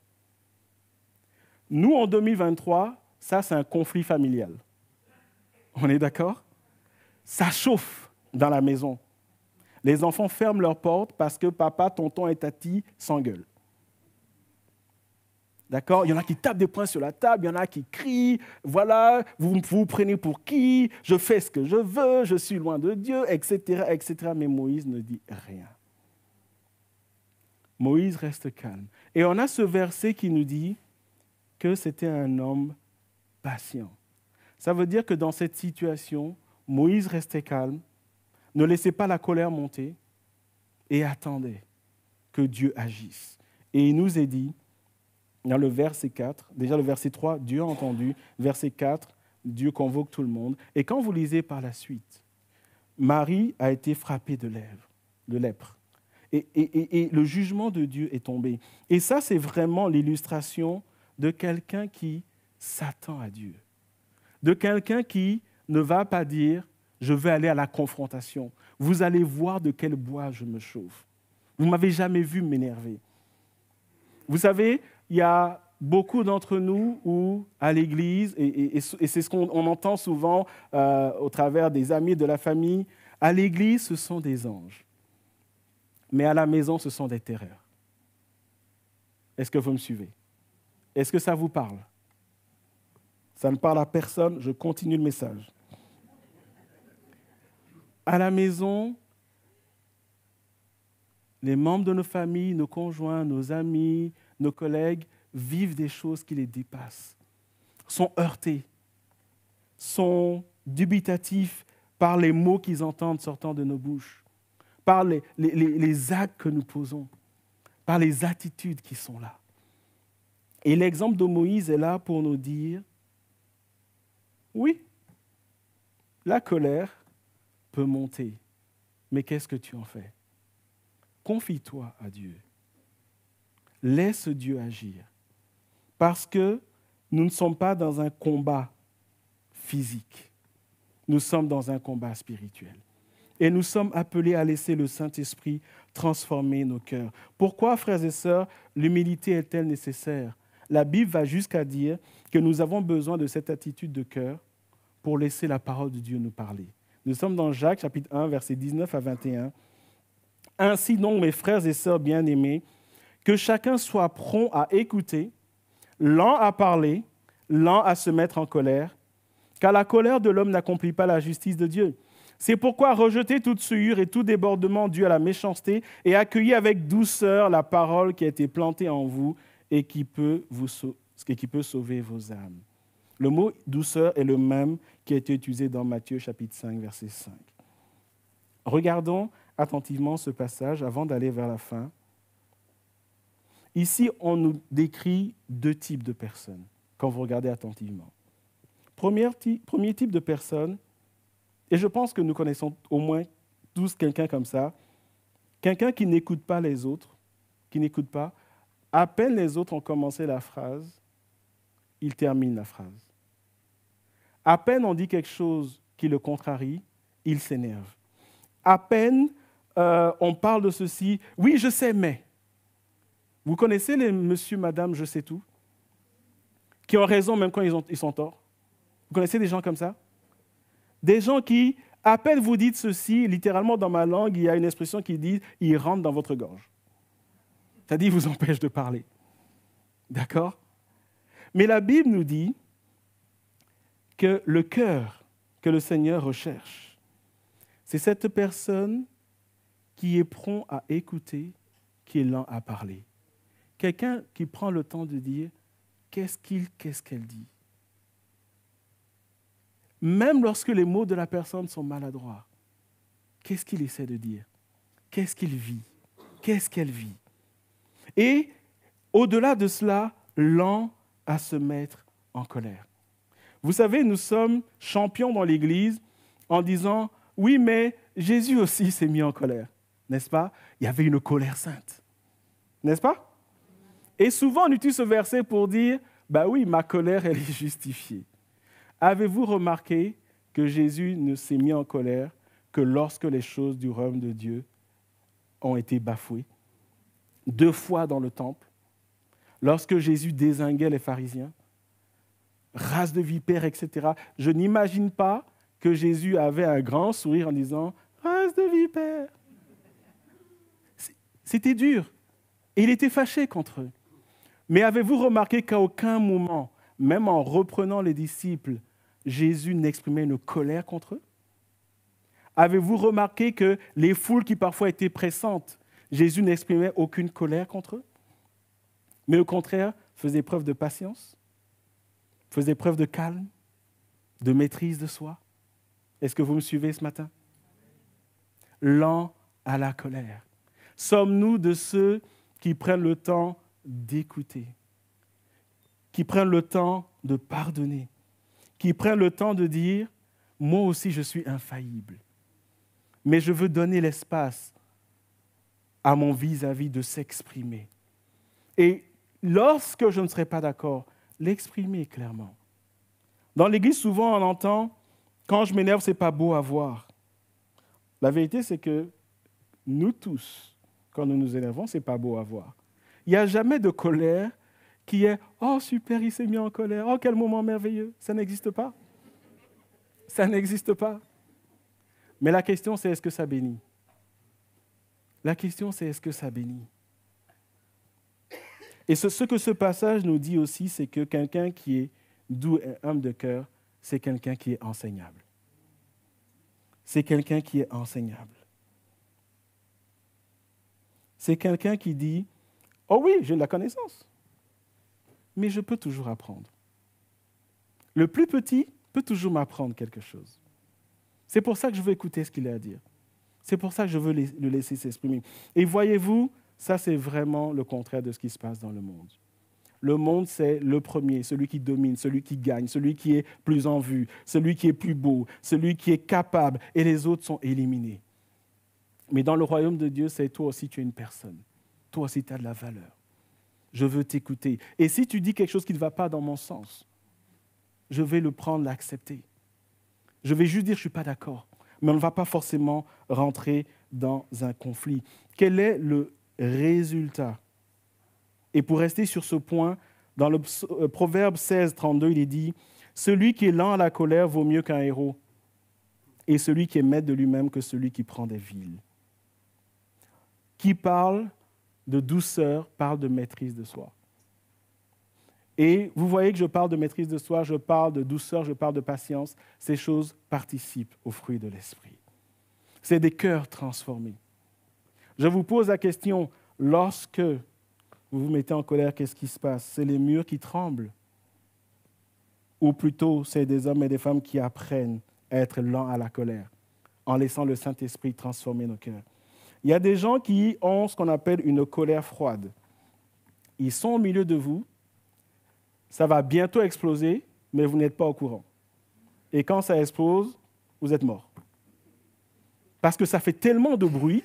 Nous, en 2023, ça, c'est un conflit familial. On est d'accord? Ça chauffe dans la maison. Les enfants ferment leurs portes parce que papa, tonton et tati s'engueulent. D'accord? Il y en a qui tapent des poings sur la table, il y en a qui crient, voilà, vous vous prenez pour qui? Je fais ce que je veux, je suis loin de Dieu, etc., etc. Mais Moïse ne dit rien. Moïse reste calme. Et on a ce verset qui nous dit que c'était un homme patient. Ça veut dire que dans cette situation, Moïse restait calme, ne laissait pas la colère monter et attendait que Dieu agisse. Et il nous est dit, dans le verset 4, déjà le verset 3, Dieu a entendu, verset 4, Dieu convoque tout le monde. Et quand vous lisez par la suite, Marie a été frappée de lèpre. Et le jugement de Dieu est tombé. Et ça, c'est vraiment l'illustration de quelqu'un qui s'attend à Dieu. De quelqu'un qui ne va pas dire « je vais aller à la confrontation ». Vous allez voir de quel bois je me chauffe. Vous ne m'avez jamais vu m'énerver. Vous savez, il y a beaucoup d'entre nous où, à l'église, et c'est ce qu'on entend souvent au travers des amis de la famille, à l'église, ce sont des anges. Mais à la maison, ce sont des terreurs. Est-ce que vous me suivez? Est-ce que ça vous parle? Ça ne parle à personne, je continue le message. À la maison, les membres de nos familles, nos conjoints, nos amis, nos collègues vivent des choses qui les dépassent, sont heurtés, sont dubitatifs par les mots qu'ils entendent sortant de nos bouches, par les actes que nous posons, par les attitudes qui sont là. Et l'exemple de Moïse est là pour nous dire, oui, la colère peut monter, mais qu'est-ce que tu en fais? Confie-toi à Dieu. Laisse Dieu agir. Parce que nous ne sommes pas dans un combat physique. Nous sommes dans un combat spirituel. Et nous sommes appelés à laisser le Saint-Esprit transformer nos cœurs. Pourquoi, frères et sœurs, l'humilité est-elle nécessaire? La Bible va jusqu'à dire que nous avons besoin de cette attitude de cœur pour laisser la parole de Dieu nous parler. Nous sommes dans Jacques, chapitre 1, versets 19 à 21. « Ainsi donc, mes frères et sœurs bien-aimés, que chacun soit prompt à écouter, lent à parler, lent à se mettre en colère, car la colère de l'homme n'accomplit pas la justice de Dieu. C'est pourquoi rejetez toute souillure et tout débordement dû à la méchanceté et accueillez avec douceur la parole qui a été plantée en vous et qui peut sauver vos âmes. » Le mot « douceur » est le même qui a été utilisé dans Matthieu chapitre 5, verset 5. Regardons attentivement ce passage avant d'aller vers la fin. Ici, on nous décrit deux types de personnes, quand vous regardez attentivement. Premier type de personne, et je pense que nous connaissons au moins tous quelqu'un comme ça, quelqu'un qui n'écoute pas les autres, qui n'écoute pas, à peine les autres ont commencé la phrase, il termine la phrase. À peine on dit quelque chose qui le contrarie, il s'énerve. À peine on parle de ceci, oui, je sais, mais. Vous connaissez les monsieur, madame, je sais tout, qui ont raison même quand ils sont torts? Vous connaissez des gens comme ça? Des gens qui, à peine vous dites ceci, littéralement dans ma langue, il y a une expression qui dit « il rentre dans votre gorge ». C'est-à-dire, il vous empêche de parler. D'accord? Mais la Bible nous dit que le cœur que le Seigneur recherche, c'est cette personne qui est prompt à écouter qui est lent à parler. Quelqu'un qui prend le temps de dire qu'est-ce qu'elle dit. Même lorsque les mots de la personne sont maladroits, qu'est-ce qu'il essaie de dire? Qu'est-ce qu'il vit? Qu'est-ce qu'elle vit? Et au-delà de cela, lent à se mettre en colère. Vous savez, nous sommes champions dans l'Église en disant « Oui, mais Jésus aussi s'est mis en colère. » N'est-ce pas? Il y avait une colère sainte. N'est-ce pas? Et souvent, on utilise ce verset pour dire « Ben oui, ma colère, elle est justifiée. » Avez-vous remarqué que Jésus ne s'est mis en colère que lorsque les choses du royaume de Dieu ont été bafouées? 2 fois dans le temple, lorsque Jésus dézinguait les pharisiens, race de vipères, etc. Je n'imagine pas que Jésus avait un grand sourire en disant « race de vipères ». C'était dur. Et il était fâché contre eux. Mais avez-vous remarqué qu'à aucun moment, même en reprenant les disciples, Jésus n'exprimait une colère contre eux? Avez-vous remarqué que les foules qui parfois étaient pressantes, Jésus n'exprimait aucune colère contre eux, mais au contraire faisait preuve de patience, faisait preuve de calme, de maîtrise de soi? Est-ce que vous me suivez ce matin? Lent à la colère. Sommes-nous de ceux qui prennent le temps d'écouter, qui prennent le temps de pardonner, qui prennent le temps de dire « moi aussi je suis infaillible, mais je veux donner l'espace à mon vis-à-vis de s'exprimer. » Et lorsque je ne serai pas d'accord, l'exprimer clairement. Dans l'Église, souvent on entend « quand je m'énerve, ce n'est pas beau à voir ». La vérité, c'est que nous tous, quand nous nous énervons, ce n'est pas beau à voir. Il n'y a jamais de colère qui est « oh super, il s'est mis en colère, oh quel moment merveilleux ». Ça n'existe pas. Ça n'existe pas. Mais la question, c'est est-ce que ça bénit? La question, c'est est-ce que ça bénit? Et ce que ce passage nous dit aussi, c'est que quelqu'un qui est doux et humble de cœur, c'est quelqu'un qui est enseignable. C'est quelqu'un qui est enseignable. C'est quelqu'un qui dit « oh oui, j'ai de la connaissance, mais je peux toujours apprendre. Le plus petit peut toujours m'apprendre quelque chose. C'est pour ça que je veux écouter ce qu'il a à dire. C'est pour ça que je veux le laisser s'exprimer. » Et voyez-vous, ça c'est vraiment le contraire de ce qui se passe dans le monde. Le monde, c'est le premier, celui qui domine, celui qui gagne, celui qui est plus en vue, celui qui est plus beau, celui qui est capable, et les autres sont éliminés. Mais dans le royaume de Dieu, c'est toi aussi, tu es une personne. Toi aussi, tu as de la valeur. Je veux t'écouter. Et si tu dis quelque chose qui ne va pas dans mon sens, je vais le prendre, l'accepter. Je vais juste dire, je ne suis pas d'accord. Mais on ne va pas forcément rentrer dans un conflit. Quel est le résultat? Et pour rester sur ce point, dans le Proverbe 16, 32, il est dit « Celui qui est lent à la colère vaut mieux qu'un héros, et celui qui est maître de lui-même que celui qui prend des villes. » Qui parle de douceur parle de maîtrise de soi. Et vous voyez que je parle de maîtrise de soi, je parle de douceur, je parle de patience. Ces choses participent au fruit de l'esprit. C'est des cœurs transformés. Je vous pose la question, lorsque vous vous mettez en colère, qu'est-ce qui se passe? C'est les murs qui tremblent? Ou plutôt, c'est des hommes et des femmes qui apprennent à être lents à la colère, en laissant le Saint-Esprit transformer nos cœurs? Il y a des gens qui ont ce qu'on appelle une colère froide. Ils sont au milieu de vous, ça va bientôt exploser, mais vous n'êtes pas au courant. Et quand ça explose, vous êtes mort. Parce que ça fait tellement de bruit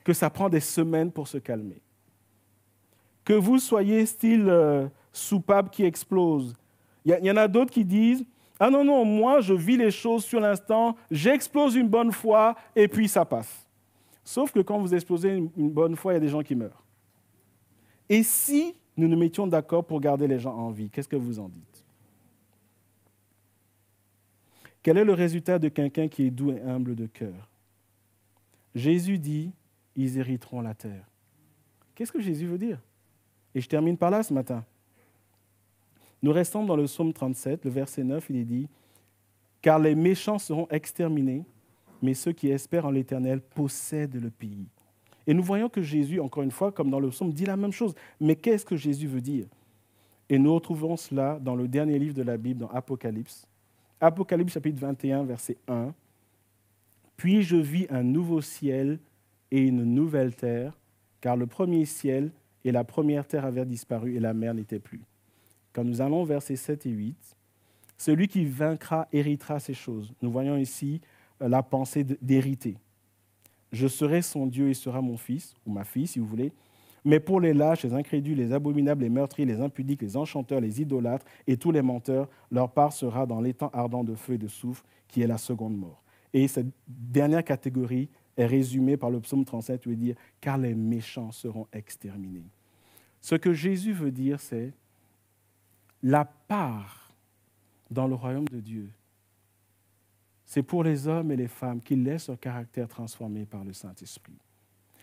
que ça prend des semaines pour se calmer. Que vous soyez style soupape qui explose. Il y en a d'autres qui disent « Ah non, non, moi je vis les choses sur l'instant, j'explose une bonne fois et puis ça passe. » Sauf que quand vous explosez une bonne fois, il y a des gens qui meurent. Et si nous nous mettions d'accord pour garder les gens en vie, qu'est-ce que vous en dites? Quel est le résultat de quelqu'un qui est doux et humble de cœur? Jésus dit, ils hériteront la terre. Qu'est-ce que Jésus veut dire? Et je termine par là ce matin. Nous restons dans le psaume 37, le verset 9, il est dit, « Car les méchants seront exterminés, mais ceux qui espèrent en l'Éternel possèdent le pays. » Et nous voyons que Jésus, encore une fois, comme dans le psaume, dit la même chose. Mais qu'est-ce que Jésus veut dire? Et nous retrouvons cela dans le dernier livre de la Bible, dans Apocalypse. Apocalypse chapitre 21, verset 1. « Puis je vis un nouveau ciel et une nouvelle terre, car le premier ciel et la première terre avaient disparu et la mer n'était plus. » Quand nous allons versets 7 et 8, « Celui qui vaincra héritera ces choses. » Nous voyons ici la pensée d'hériter. « Je serai son Dieu et il sera mon fils, ou ma fille si vous voulez. Mais pour les lâches, les incrédules, les abominables, les meurtriers, les impudiques, les enchanteurs, les idolâtres et tous les menteurs, leur part sera dans l'étang ardent de feu et de soufre, qui est la seconde mort. » Et cette dernière catégorie est résumée par le psaume 37, où il dit « Car les méchants seront exterminés. » Ce que Jésus veut dire, c'est la part dans le royaume de Dieu. C'est pour les hommes et les femmes qui laissent leur caractère transformé par le Saint-Esprit.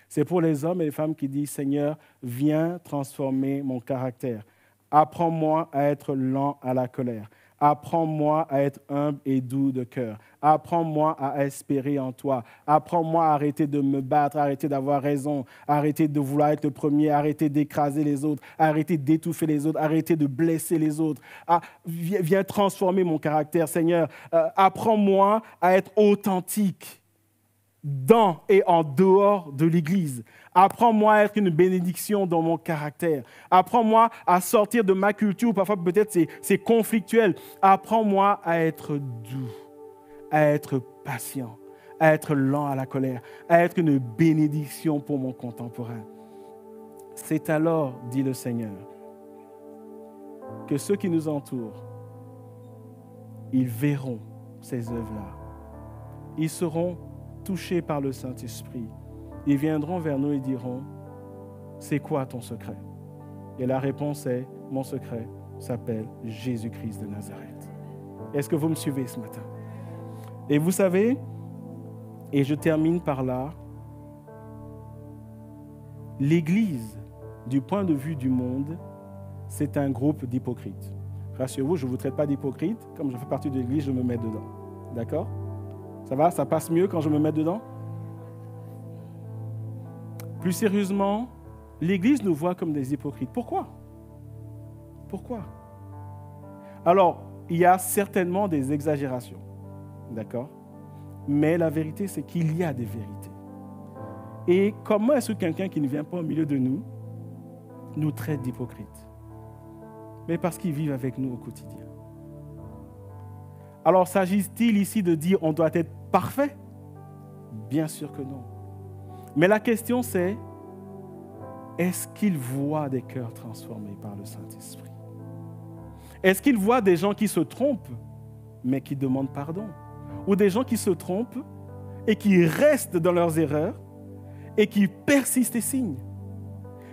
C'est pour les hommes et les femmes qui disent « Seigneur, viens transformer mon caractère. Apprends-moi à être lent à la colère. Apprends-moi à être humble et doux de cœur. Apprends-moi à espérer en toi. Apprends-moi à arrêter de me battre, à arrêter d'avoir raison, à arrêter de vouloir être le premier, à arrêter d'écraser les autres, à arrêter d'étouffer les autres, à arrêter de blesser les autres. Viens transformer mon caractère, Seigneur. Apprends-moi à être authentique dans et en dehors de l'Église. Apprends-moi à être une bénédiction dans mon caractère. Apprends-moi à sortir de ma culture, parfois peut-être c'est conflictuel. Apprends-moi à être doux, à être patient, à être lent à la colère, à être une bénédiction pour mon contemporain. C'est alors, dit le Seigneur, que ceux qui nous entourent, ils verront ces œuvres-là. Ils seront touchés par le Saint-Esprit. Ils viendront vers nous et diront, c'est quoi ton secret? Et la réponse est, mon secret s'appelle Jésus-Christ de Nazareth. Est-ce que vous me suivez ce matin? Et vous savez, et je termine par là, l'Église, du point de vue du monde, c'est un groupe d'hypocrites. Rassurez-vous, je ne vous traite pas d'hypocrite. Comme je fais partie de l'Église, je me mets dedans. D'accord? Ça va? Ça passe mieux quand je me mets dedans? Plus sérieusement, l'Église nous voit comme des hypocrites. Pourquoi? Pourquoi? Alors, il y a certainement des exagérations. D'accord? Mais la vérité, c'est qu'il y a des vérités. Et comment est-ce que quelqu'un qui ne vient pas au milieu de nous nous traite d'hypocrites? Mais parce qu'ils vivent avec nous au quotidien. Alors, s'agit-il ici de dire on doit être parfait? Bien sûr que non. Mais la question c'est, est-ce qu'ils voient des cœurs transformés par le Saint-Esprit? Est-ce qu'ils voient des gens qui se trompent, mais qui demandent pardon? Ou des gens qui se trompent et qui restent dans leurs erreurs et qui persistent et signent?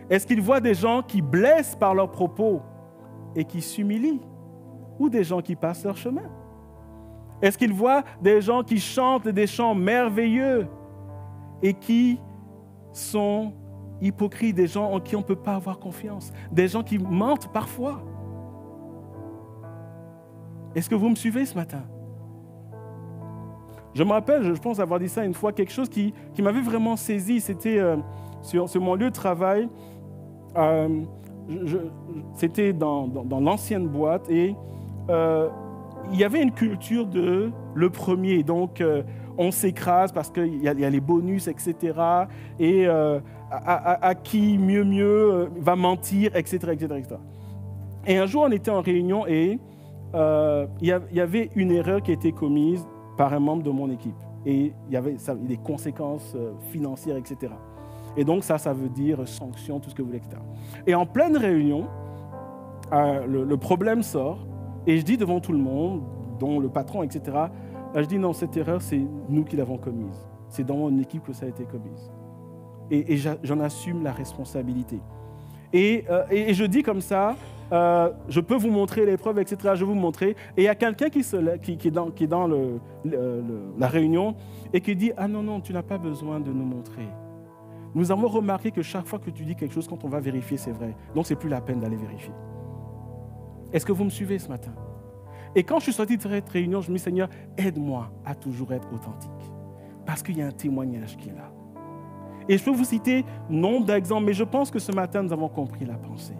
Est-ce qu'ils voient des gens qui blessent par leurs propos et qui s'humilient? Ou des gens qui passent leur chemin? Est-ce qu'ils voient des gens qui chantent des chants merveilleux et qui sont hypocrites, des gens en qui on ne peut pas avoir confiance, des gens qui mentent parfois? Est-ce que vous me suivez ce matin? Je me rappelle, je pense avoir dit ça une fois, quelque chose qui m'avait vraiment saisi. C'était sur mon lieu de travail. C'était dans l'ancienne boîte et il y avait une culture de le premier. Donc, on s'écrase parce qu'il y a les bonus, etc. Et à qui mieux va mentir, etc., etc., etc. Et un jour, on était en réunion et il y avait une erreur qui a été commise par un membre de mon équipe. Et il y avait des conséquences financières, etc. Et donc, ça veut dire sanction, tout ce que vous voulez, etc. Et en pleine réunion, le problème sort. Et je dis devant tout le monde, dont le patron, etc., je dis non, cette erreur, c'est nous qui l'avons commise. C'est dans mon équipe que ça a été commise. Et j'en assume la responsabilité. Et je dis comme ça, je peux vous montrer les preuves, etc. Je vais vous montrer. Et il y a quelqu'un qui est dans la réunion et qui dit, ah non, tu n'as pas besoin de nous montrer. Nous avons remarqué que chaque fois que tu dis quelque chose, quand on va vérifier, c'est vrai. Donc, ce n'est plus la peine d'aller vérifier. Est-ce que vous me suivez ce matin? Et quand je suis sorti de cette réunion, je me dis, Seigneur, aide-moi à toujours être authentique. Parce qu'il y a un témoignage qui est là. Et je peux vous citer nombre d'exemples, mais je pense que ce matin, nous avons compris la pensée.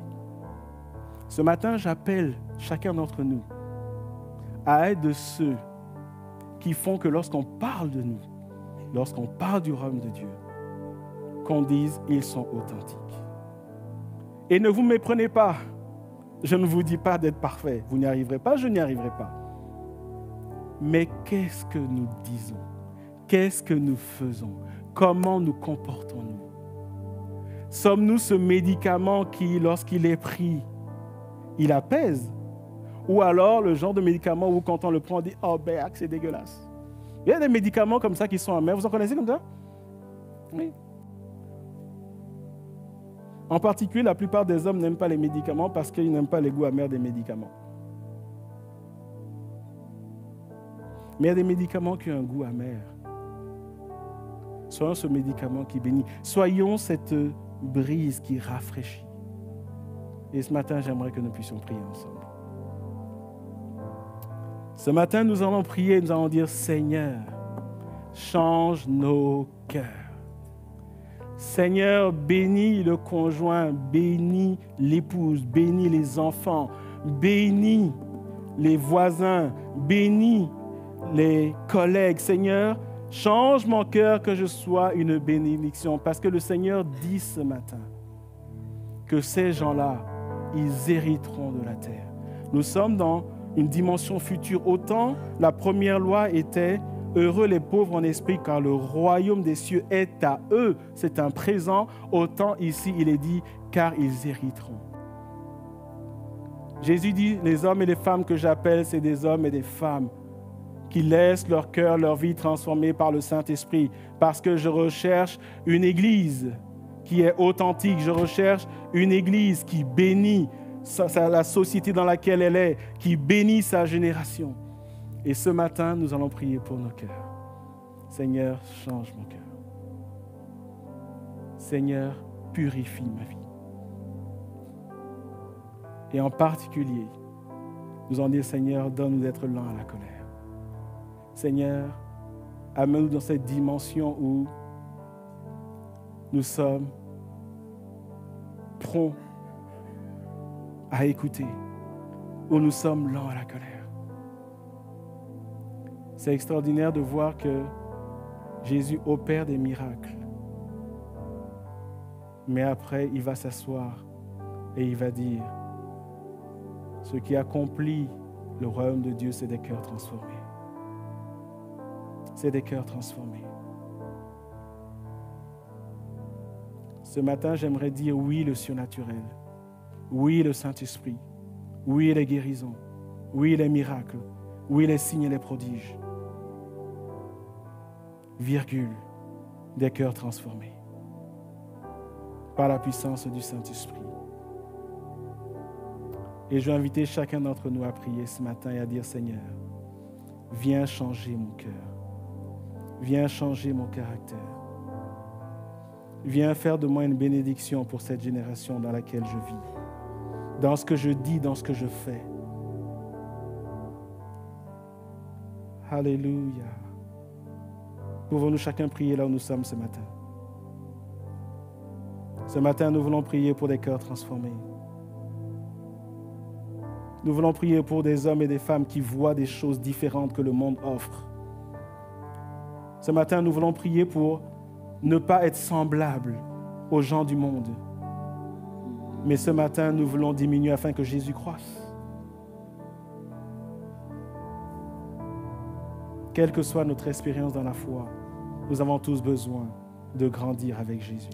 Ce matin, j'appelle chacun d'entre nous à être de ceux qui font que lorsqu'on parle de nous, lorsqu'on parle du royaume de Dieu, qu'on dise ils sont authentiques. Et ne vous méprenez pas. Je ne vous dis pas d'être parfait. Vous n'y arriverez pas, je n'y arriverai pas. Mais qu'est-ce que nous disons? Qu'est-ce que nous faisons? Comment nous comportons-nous? Sommes-nous ce médicament qui, lorsqu'il est pris, il apaise? Ou alors le genre de médicament où quand on le prend, on dit « Oh, ben, c'est dégueulasse ». Il y a des médicaments comme ça qui sont amers. Vous en connaissez comme ça? Oui. En particulier, la plupart des hommes n'aiment pas les médicaments parce qu'ils n'aiment pas les goûts amers des médicaments. Mais il y a des médicaments qui ont un goût amer. Soyons ce médicament qui bénit. Soyons cette brise qui rafraîchit. Et ce matin, j'aimerais que nous puissions prier ensemble. Ce matin, nous allons prier, nous allons dire « Seigneur, change nos cœurs. Seigneur, bénis le conjoint, bénis l'épouse, bénis les enfants, bénis les voisins, bénis les collègues. Seigneur, change mon cœur que je sois une bénédiction. » Parce que le Seigneur dit ce matin que ces gens-là, ils hériteront de la terre. Nous sommes dans une dimension future. Autant la première loi était « Heureux les pauvres en esprit, car le royaume des cieux est à eux. » C'est un présent. Autant ici, il est dit « car ils hériteront. » Jésus dit « Les hommes et les femmes que j'appelle, c'est des hommes et des femmes qui laissent leur cœur, leur vie transformée par le Saint-Esprit. Parce que je recherche une église qui est authentique. Je recherche une église qui bénit la société dans laquelle elle est, qui bénit sa génération. » Et ce matin, nous allons prier pour nos cœurs. Seigneur, change mon cœur. Seigneur, purifie ma vie. Et en particulier, nous allons dire, Seigneur, donne-nous d'être lents à la colère. Seigneur, amène-nous dans cette dimension où nous sommes prompts à écouter, où nous sommes lents à la colère. C'est extraordinaire de voir que Jésus opère des miracles. Mais après, il va s'asseoir et il va dire, ce qui accomplit le royaume de Dieu, c'est des cœurs transformés. C'est des cœurs transformés. Ce matin, j'aimerais dire oui, le surnaturel. Oui, le Saint-Esprit. Oui, les guérisons. Oui, les miracles. Oui, les signes et les prodiges. Virgule, des cœurs transformés par la puissance du Saint-Esprit. Et je vais inviter chacun d'entre nous à prier ce matin et à dire, Seigneur, viens changer mon cœur. Viens changer mon caractère. Viens faire de moi une bénédiction pour cette génération dans laquelle je vis. Dans ce que je dis, dans ce que je fais. Alléluia. Pouvons-nous chacun prier là où nous sommes ce matin? Ce matin, nous voulons prier pour des cœurs transformés. Nous voulons prier pour des hommes et des femmes qui voient des choses différentes que le monde offre. Ce matin, nous voulons prier pour ne pas être semblables aux gens du monde. Mais ce matin, nous voulons diminuer afin que Jésus croisse. Quelle que soit notre expérience dans la foi, nous avons tous besoin de grandir avec Jésus.